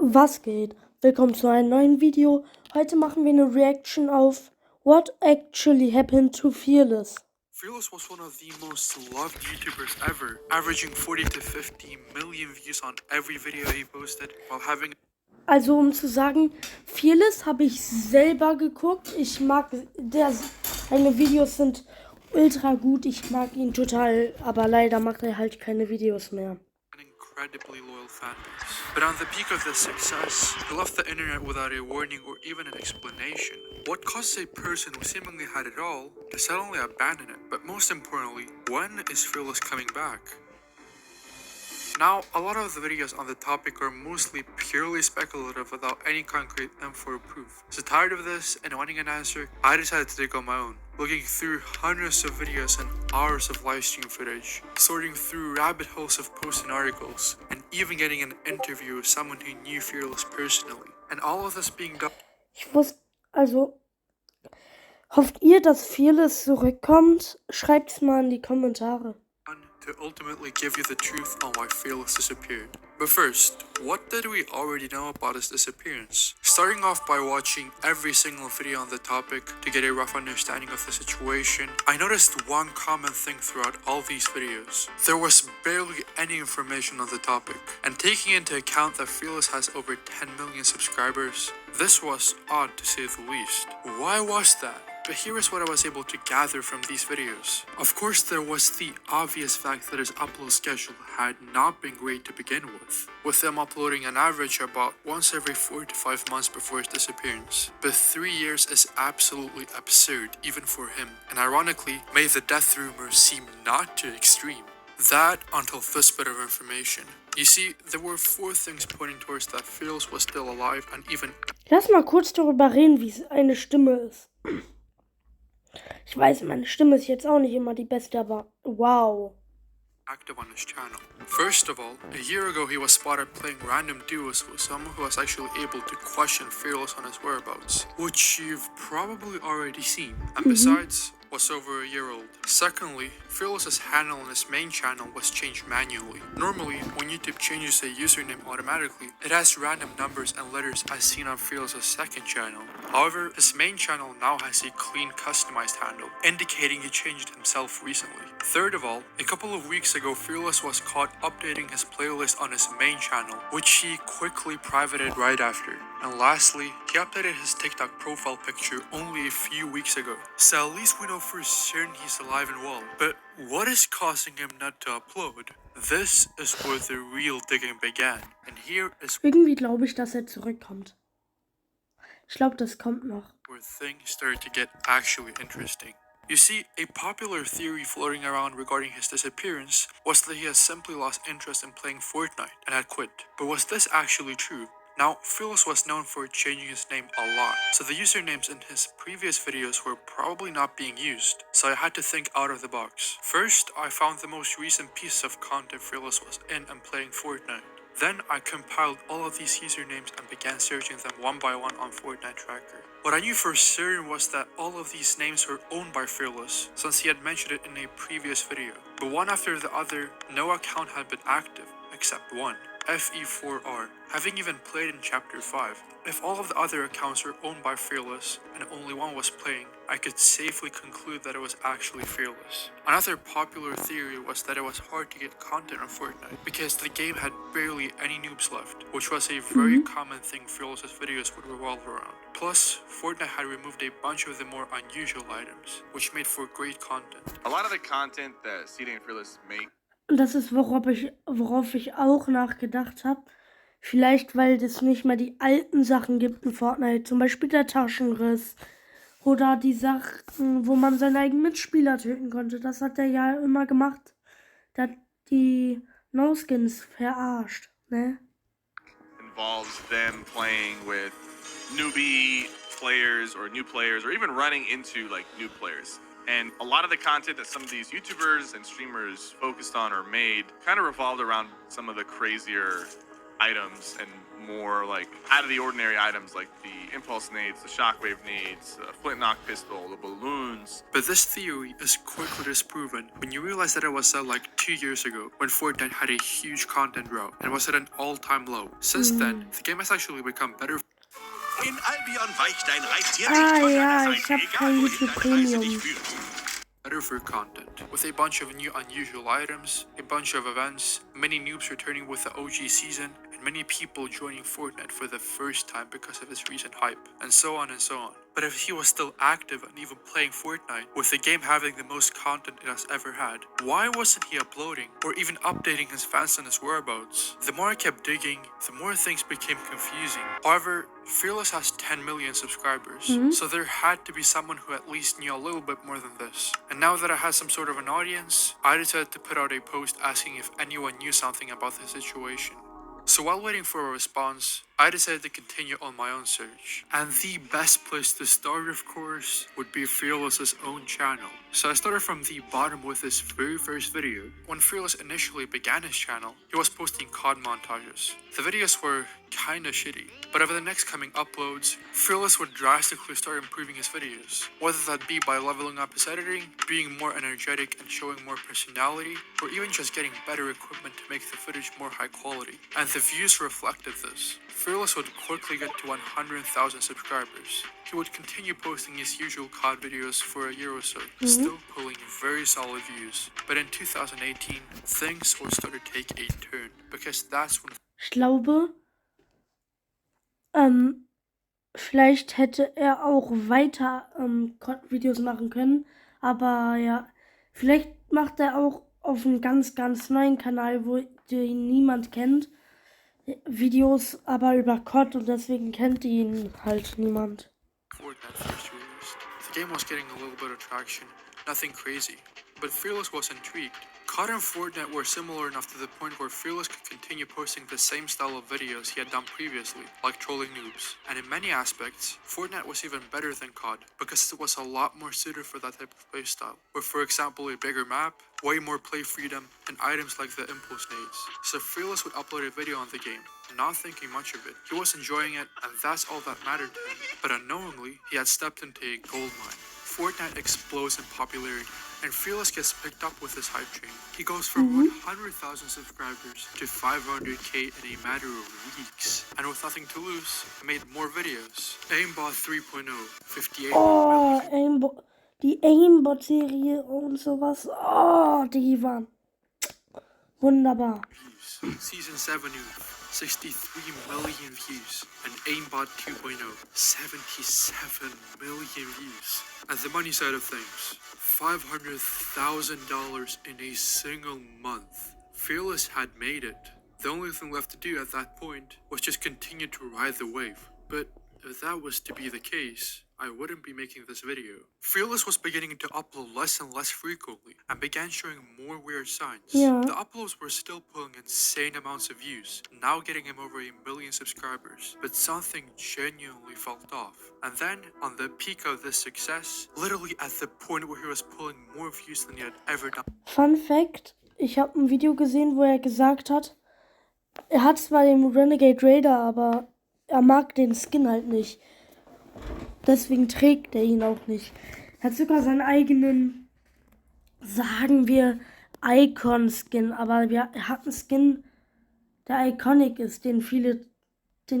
Was geht? Willkommen zu einem neuen Video. Heute machen wir eine Reaction auf What Actually Happened to fe4rless. fe4rless was one of the most loved YouTubers ever, averaging 40 to 50 million views on every video he posted, while having... Also um zu sagen, fe4rless habe ich selber geguckt. Ich mag seine Videos sind ultra gut. Ich mag ihn total, aber leider macht er halt keine Videos mehr. Incredibly loyal fan base. But on the peak of this success, he left the internet without a warning or even an explanation. What caused a person who seemingly had it all to suddenly abandon it? But most importantly, when is fe4rless coming back? Now, a lot of the videos on the topic are mostly purely speculative without any concrete info or proof. So tired of this and wanting an answer, I decided to dig on my own, looking through hundreds of videos and hours of live stream footage, sorting through rabbit holes of posts and articles, and even getting an interview with someone who knew fe4rless personally. And all of this being done... Hofft ihr, dass fe4rless zurückkommt? Schreibt's mal in die Kommentare. To ultimately give you the truth on why fe4rless disappeared. But first, what did we already know about his disappearance? Starting off by watching every single video on the topic to get a rough understanding of the situation, I noticed one common thing throughout all these videos. There was barely any information on the topic, and taking into account that fe4rless has over 10 million subscribers, this was odd to say the least. Why was that? But here is what I was able to gather from these videos. Of course, there was the obvious fact that his upload schedule had not been great to begin with them uploading an average about once every 4 to 5 months before his disappearance. But 3 years is absolutely absurd, even for him, and ironically, made the death rumors seem not too extreme. That until this bit of information. You see, there were 4 things pointing towards that fe4rless was still alive and even... Lass mal kurz darüber reden, wie eine Stimme ist. Ich weiß, meine Stimme ist jetzt auch nicht immer die beste, aber wow. Active on his channel. First of all, a year ago he was spotted playing random duos with someone who was actually able to question fe4rless on his whereabouts, which you've probably already seen. And besides, was over a year old. Secondly, fe4rless's handle on his main channel was changed manually. Normally, when YouTube changes a username automatically, it has random numbers and letters as seen on fe4rless's second channel. However, his main channel now has a clean customized handle, indicating he changed it himself recently. Third of all, a couple of weeks ago fe4rless was caught updating his playlist on his main channel, which he quickly privated right after. And lastly, he updated his TikTok profile picture only a few weeks ago. So at least we know for certain he's alive and well. But what is causing him not to upload? This is where the real digging began. And here is Irgendwie glaube ich, dass zurückkommt. Ich glaube, das kommt noch. Where things started to get actually interesting. You see, a popular theory floating around regarding his disappearance was that he has simply lost interest in playing Fortnite and had quit. But was this actually true? Now, fe4rless was known for changing his name a lot, so the usernames in his previous videos were probably not being used, so I had to think out of the box. First, I found the most recent piece of content fe4rless was in and playing Fortnite. Then I compiled all of these usernames and began searching them one by one on Fortnite Tracker. What I knew for certain was that all of these names were owned by fe4rless, since he had mentioned it in a previous video. But one after the other, no account had been active, except one. fe4r, having even played in chapter 5. If all of the other accounts were owned by fe4rless and only one was playing, I could safely conclude that it was actually fe4rless. Another popular theory was that it was hard to get content on Fortnite because the game had barely any noobs left, which was a very common thing fe4rless's videos would revolve around. Plus, Fortnite had removed a bunch of the more unusual items, which made for great content. A lot of the content that CD and fe4rless make. Und das ist, worauf ich auch nachgedacht habe. Vielleicht, weil es nicht mehr die alten Sachen gibt in Fortnite. Zum Beispiel der Taschenriss. Oder die Sachen, wo man seinen eigenen Mitspieler töten konnte. Das hat er ja immer gemacht. Der hat die No-Skins verarscht, ne? Involves them playing with newbie players or new players or even running into like new players. And a lot of the content that some of these YouTubers and streamers focused on or made kind of revolved around some of the crazier items and more like out of the ordinary items like the impulse nades, the shockwave nades, the flintlock pistol, the balloons. But this theory is quickly disproven when you realize that it was said like 2 years ago when Fortnite had a huge content drought and was at an all-time low. Since then, the game has actually become better. In Albion weicht dein Reittier Ah nicht von ja, deiner ich Seite, hab egal kein wohin YouTube deine Reise Premium. dich führt. Better for content, with a bunch of new unusual items, a bunch of events, many noobs returning with the OG season, and many people joining Fortnite for the first time because of his recent hype, and so on and so on. But if he was still active and even playing Fortnite, with the game having the most content it has ever had, why wasn't he uploading or even updating his fans on his whereabouts? The more I kept digging, the more things became confusing. However, fe4rless has 10 million subscribers, so there had to be someone who at least knew a little bit more than this. And now that I had some sort of an audience, I decided to put out a post asking if anyone knew something about the situation. So while waiting for a response, I decided to continue on my own search. And the best place to start, of course, would be fe4rless's own channel. So I started from the bottom with his very first video. When fe4rless initially began his channel, he was posting COD montages. The videos were kinda shitty, but over the next coming uploads, fe4rless would drastically start improving his videos. Whether that be by leveling up his editing, being more energetic and showing more personality, or even just getting better equipment to make the footage more high quality. And the views reflected this. fe4rless would quickly get to 100,000 subscribers. He would continue posting his usual COD videos for a year or so, still pulling very solid views. But in 2018, things would start to take a turn, because that's when Ich glaube, vielleicht hätte er auch weiter COD-Videos machen können. Aber ja, vielleicht macht er auch auf einem ganz, ganz neuen Kanal, wo den niemand kennt, Videos aber über COD und deswegen kennt ihn halt niemand. Fortnite first released. The game was getting a little bit of traction, nothing crazy, but fe4rless was intrigued. COD and Fortnite were similar enough to the point where fe4rless could continue posting the same style of videos he had done previously, like trolling noobs. And in many aspects, Fortnite was even better than COD, because it was a lot more suited for that type of playstyle, with for example a bigger map, way more play freedom, and items like the impulse nades. So fe4rless would upload a video on the game, not thinking much of it. He was enjoying it, and that's all that mattered to him. But unknowingly, he had stepped into a gold mine. Fortnite explodes in popularity, and fe4rless gets picked up with this hype train. He goes from 100,000 subscribers to 500k in a matter of weeks. And with nothing to lose, he made more videos. Aimbot 3.0, 58 Oh, million. die Aimbot-Serie und sowas. Oh, die waren wunderbar. Views. Season 7 63 million views, and Aimbot 2.0, 77 million views. And the money side of things, $500,000 in a single month. fe4rless had made it. The only thing left to do at that point was just continue to ride the wave. But if that was to be the case, I wouldn't be making this video. fe4rless was beginning to upload less and less frequently and began showing more weird signs. Yeah. The uploads were still pulling insane amounts of views, now getting him over 1 million subscribers, but something genuinely felt off. And then, on the peak of this success, literally at the point where he was pulling more views than he had ever done. Fun Fact, ich habe ein Video gesehen, wo er gesagt hat, er hat zwar den Renegade Raider, aber er mag den Skin halt nicht. Deswegen trägt er ihn auch nicht. Er hat sogar seinen eigenen, sagen wir, Icon-Skin, aber er hat einen Skin, der iconic ist, den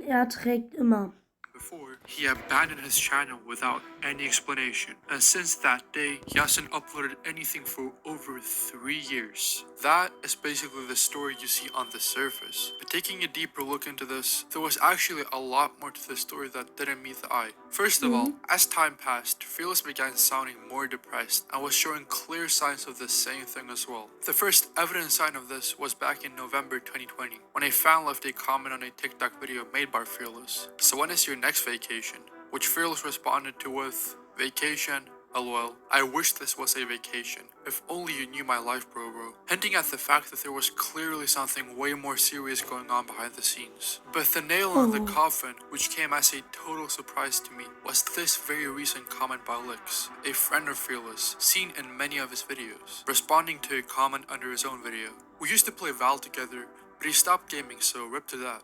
er trägt immer. Before, he abandoned his channel without any explanation, and since that day, he hasn't uploaded anything for over 3 years. That is basically the story you see on the surface. But taking a deeper look into this, there was actually a lot more to the story that didn't meet the eye. First of all, as time passed, fe4rless began sounding more depressed and was showing clear signs of the same thing as well. The first evident sign of this was back in November 2020, when a fan left a comment on a TikTok video made by fe4rless. So when is your next vacation? Which fe4rless responded to with, vacation, LOL. I wish this was a vacation. If only you knew my life, bro. Hinting at the fact that there was clearly something way more serious going on behind the scenes. But the nail in the coffin, which came as a total surprise to me, was this very recent comment by Lix, a friend of fe4rless, seen in many of his videos, responding to a comment under his own video. We used to play Val together, but he stopped gaming, so rip to that.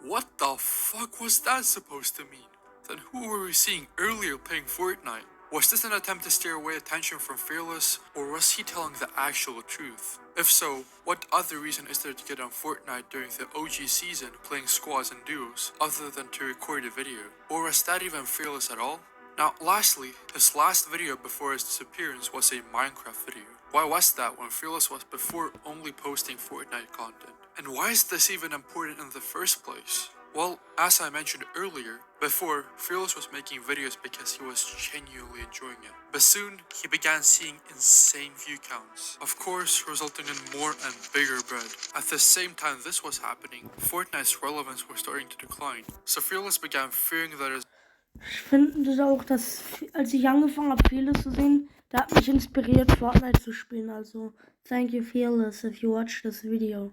What the fuck was that supposed to mean? Then who were we seeing earlier playing Fortnite? Was this an attempt to steer away attention from fe4rless, or was he telling the actual truth? If so, what other reason is there to get on Fortnite during the OG season playing squads and duos, other than to record a video? Or was that even fe4rless at all? Now, lastly, his last video before his disappearance was a Minecraft video. Why was that when fe4rless was before only posting Fortnite content? And why is this even important in the first place? Well, as I mentioned earlier, before, fe4rless was making videos because he was genuinely enjoying it. But soon, he began seeing insane view counts, of course resulting in more and bigger bread. At the same time this was happening, Fortnite's relevance was starting to decline, so fe4rless began fearing that his Ich finde auch, dass als ich angefangen habe, fe4rless zu sehen, da hat mich inspiriert, Fortnite zu spielen. Also, thank you fe4rless if you watch this video.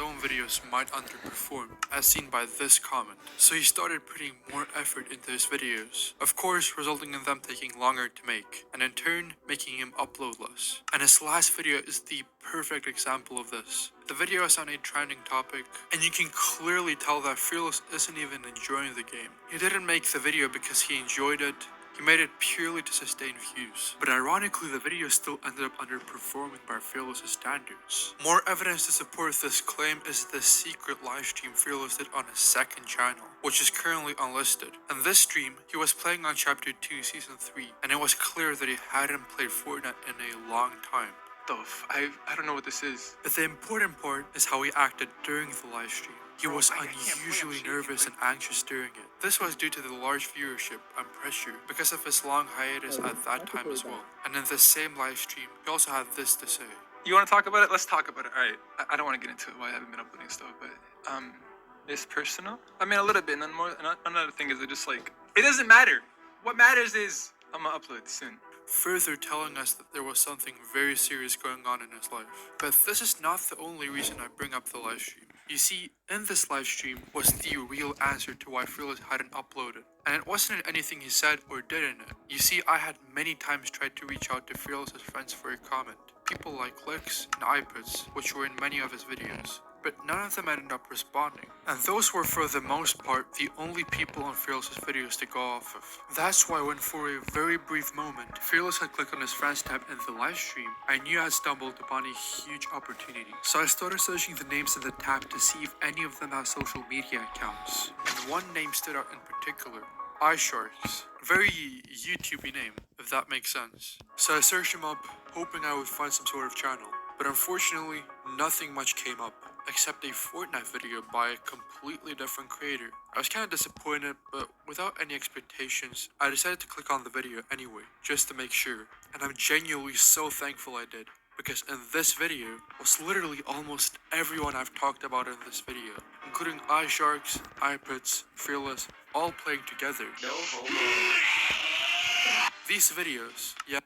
own videos might underperform, as seen by this comment, so he started putting more effort into his videos, of course resulting in them taking longer to make, and in turn making him upload less. And his last video is the perfect example of this. The video is on a trending topic, and you can clearly tell that fe4rless isn't even enjoying the game. He didn't make the video because he enjoyed it, he made it purely to sustain views. But ironically, the video still ended up underperforming by fe4rless' standards. More evidence to support this claim is the secret livestream fe4rless did on his second channel, which is currently unlisted. In this stream, he was playing on Chapter 2, Season 3, and it was clear that he hadn't played Fortnite in a long time. I don't know what this is. But the important part is how he acted during the livestream. He was unusually nervous and anxious during it. This was due to the large viewership and pressure because of his long hiatus at that time as well. And in the same live stream, he also had this to say. You want to talk about it? Let's talk about it. All right. I don't want to get into why I haven't been uploading stuff, but it's personal. I mean, a little bit. And more. Another thing is, it just like it doesn't matter. What matters is I'm gonna upload soon. Further telling us that there was something very serious going on in his life. But this is not the only reason I bring up the live stream. You see, in this live stream was the real answer to why fe4rless hadn't uploaded. And it wasn't in anything he said or did in it. You see, I had many times tried to reach out to fe4rless' friends for a comment. People like Licks and iPuts, which were in many of his videos. But none of them ended up responding. And those were for the most part the only people on fe4rless' videos to go off of. That's why when for a very brief moment, fe4rless had clicked on his friends tab in the live stream, I knew I had stumbled upon a huge opportunity. So I started searching the names in the tab to see if any of them have social media accounts. And one name stood out in particular. iSharks. Very YouTubey name, if that makes sense. So I searched him up, hoping I would find some sort of channel. But unfortunately, nothing much came up, except a Fortnite video by a completely different creator. I was kind of disappointed, but without any expectations, I decided to click on the video anyway, just to make sure. And I'm genuinely so thankful I did, because in this video was literally almost everyone I've talked about in this video, including iSharks, iPuts, fe4rless, all playing together. No homo. These videos, yeah.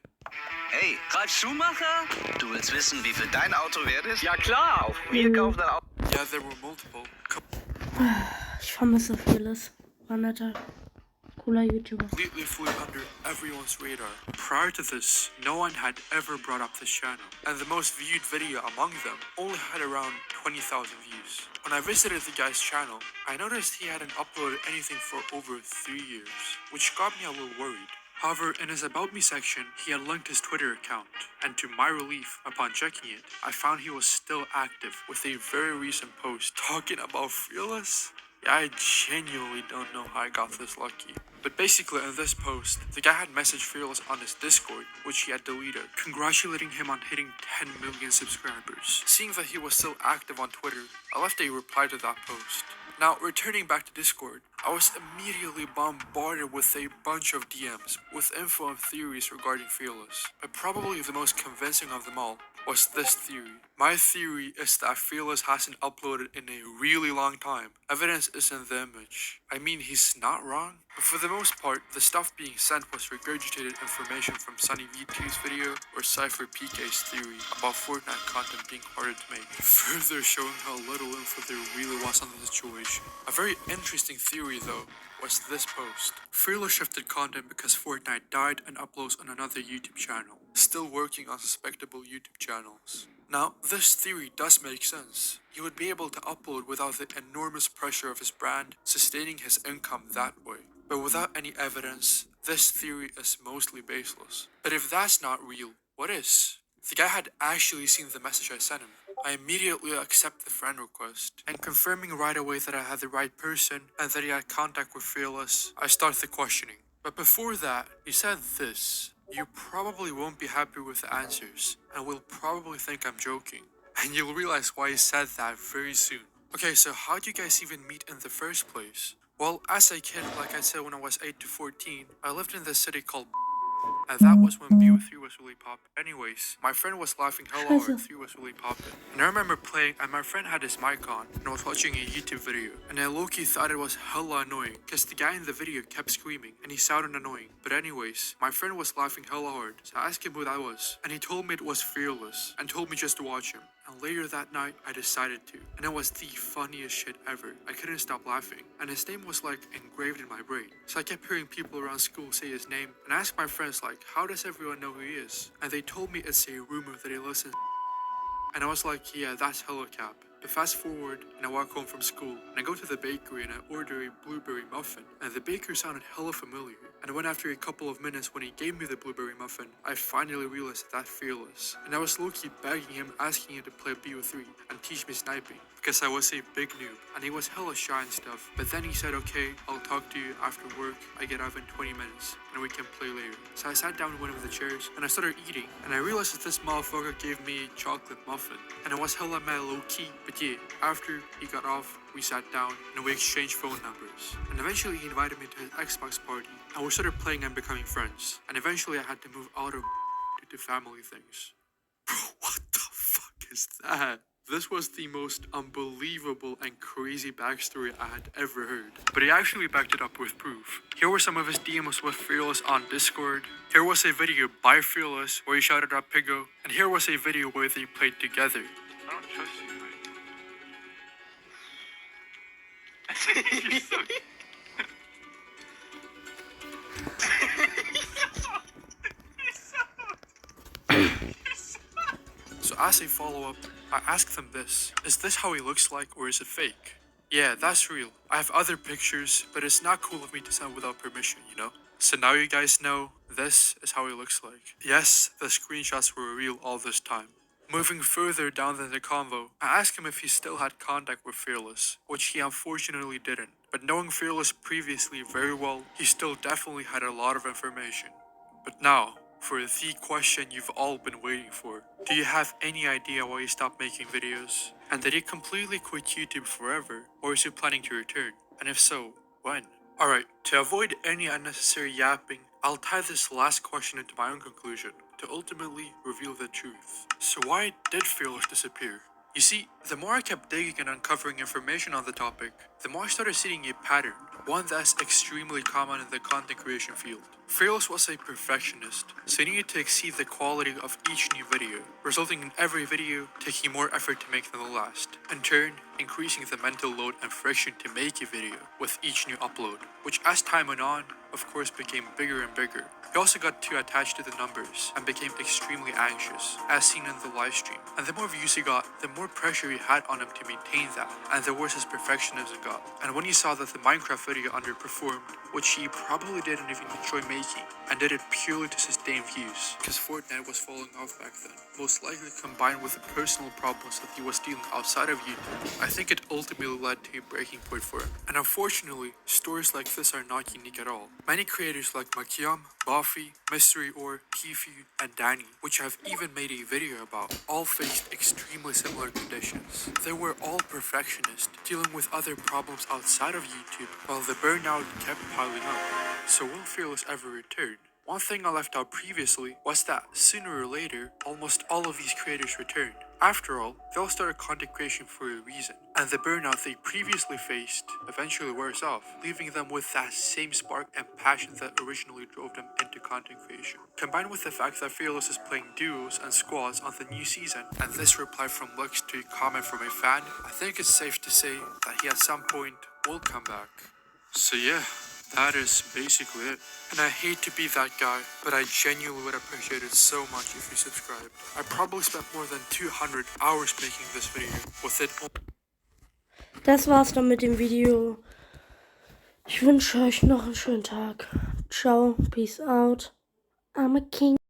Hey, Ralf Schumacher? Du willst wissen, wie viel dein Auto wert ist? Ja klar. Wir kaufen ein Auto. Yeah, there were multiple. Ich vermisse fe4rless. War ein netter, cooler YouTuber. Completely flew under everyone's radar. Prior to this, no one had ever brought up this channel, and the most viewed video among them only had around 20,000 views. When I visited the guy's channel, I noticed he hadn't uploaded anything for over 3 years, which got me a little worried. However, in his About Me section, he had linked his Twitter account, and to my relief, upon checking it, I found he was still active with a very recent post talking about fe4rless. Yeah, I genuinely don't know how I got this lucky. But basically in this post, the guy had messaged fe4rless on his Discord, which he had deleted, congratulating him on hitting 10 million subscribers. Seeing that he was still active on Twitter, I left a reply to that post. Now, returning back to Discord, I was immediately bombarded with a bunch of DMs with info and theories regarding fe4rless. But probably the most convincing of them all was this theory. My theory is that fe4rless hasn't uploaded in a really long time. Evidence is in the image. I mean, he's not wrong. But for the most part, the stuff being sent was regurgitated information from Sunny V2's video or Cypher PK's theory about Fortnite content being harder to make, further showing how little info there really was on the situation. A very interesting theory though was this post. fe4rless shifted content because Fortnite died and uploads on another YouTube channel, still working on respectable YouTube channels. Now, this theory does make sense. He would be able to upload without the enormous pressure of his brand sustaining his income that way. But without any evidence, this theory is mostly baseless. But if that's not real, what is? The guy had actually seen the message I sent him. I immediately accept the friend request, and confirming right away that I had the right person and that he had contact with fe4rless, I start the questioning. But before that, he said this: "You probably won't be happy with the answers, and will probably think I'm joking." And you'll realize why he said that very soon. Okay, so how'd you guys even meet in the first place? Well, as a kid, like I said, when I was 8 to 14, I lived in this city called and that was when BO3 was really popping. Anyways, my friend was laughing hella hard, 3 was really popping. And I remember playing, and my friend had his mic on, and I was watching a YouTube video. And I low-key thought it was hella annoying, cause the guy in the video kept screaming, and he sounded annoying. But anyways, my friend was laughing hella hard, so I asked him who that was. And he told me it was fe4rless, and told me just to watch him. And later that night, I decided to. And it was the funniest shit ever. I couldn't stop laughing. And his name was like engraved in my brain. So I kept hearing people around school say his name. And I asked my friends like, how does everyone know who he is? And they told me it's a rumor that he listens. And I was like, yeah, that's hella cap. But fast forward, and I walk home from school, and I go to the bakery and I order a blueberry muffin. And the baker sounded hella familiar. And when after a couple of minutes when he gave me the blueberry muffin, I finally realized that's fe4rless. And I was low-key begging him, asking him to play BO3 and teach me sniping, because I was a big noob, and he was hella shy and stuff. But then he said, okay, I'll talk to you after work. I get off in 20 minutes, and we can play later. So I sat down in one of the chairs, and I started eating, and I realized that this motherfucker gave me a chocolate muffin. And I was hella mad low-key, but yeah, after he got off, we sat down, and we exchanged phone numbers. And eventually he invited me to his Xbox party, and we started playing and becoming friends. And eventually I had to move out of due to family things. Bro, what the fuck is that? This was the most unbelievable and crazy backstory I had ever heard. But he actually backed it up with proof. Here were some of his DMs with fe4rless on Discord. Here was a video by fe4rless where he shouted out Pigo. And here was a video where they played together. I don't trust you. So as a follow-up, I asked them this: is this how he looks like, or is it fake? Yeah, that's real. I have other pictures, but it's not cool of me to send without permission, you know? So now you guys know, this is how he looks like. Yes, the screenshots were real all this time. Moving further down in the convo, I asked him if he still had contact with fe4rless, which he unfortunately didn't. But knowing fe4rless previously very well, he still definitely had a lot of information. But now, for the question you've all been waiting for. Do you have any idea why he stopped making videos? And did he completely quit YouTube forever, or is he planning to return? And if so, when? Alright, to avoid any unnecessary yapping, I'll tie this last question into my own conclusion, to ultimately reveal the truth. So why did fe4rless disappear? You see, the more I kept digging and uncovering information on the topic, the more I started seeing a pattern, one that's extremely common in the content creation field. fe4rless was a perfectionist, so he needed to exceed the quality of each new video, resulting in every video taking more effort to make than the last, in turn, increasing the mental load and friction to make a video with each new upload, which as time went on, of course became bigger and bigger. He also got too attached to the numbers and became extremely anxious, as seen in the livestream. And the more views he got, the more pressure he had on him to maintain that, and the worse his perfectionism got. And when he saw that the Minecraft video underperformed, which he probably didn't even enjoy making, and did it purely to sustain views, because Fortnite was falling off back then, most likely combined with the personal problems that he was dealing outside of YouTube, I think it ultimately led to a breaking point for him. And unfortunately, stories like this are not unique at all. Many creators like Makiam, Buffy, Mystery Or, Kifu, and Danny, which I've even made a video about, all faced extremely similar conditions. They were all perfectionists, dealing with other problems outside of YouTube, while the burnout kept piling up. So will fe4rless ever return? One thing I left out previously was that sooner or later, almost all of these creators returned. After all, they all started content creation for a reason, and the burnout they previously faced eventually wears off, leaving them with that same spark and passion that originally drove them into content creation. Combined with the fact that fe4rless is playing duos and squads on the new season, and this reply from Lux to a comment from a fan, I think it's safe to say that he at some point will come back. So yeah, that is basically it. And I hate to be that guy, but I genuinely would appreciate it so much if you subscribed. I probably spent more than 200 hours making this video, with it. Das war's dann mit dem Video. Ich wünsche euch noch einen schönen Tag. Ciao, peace out. I'm a king.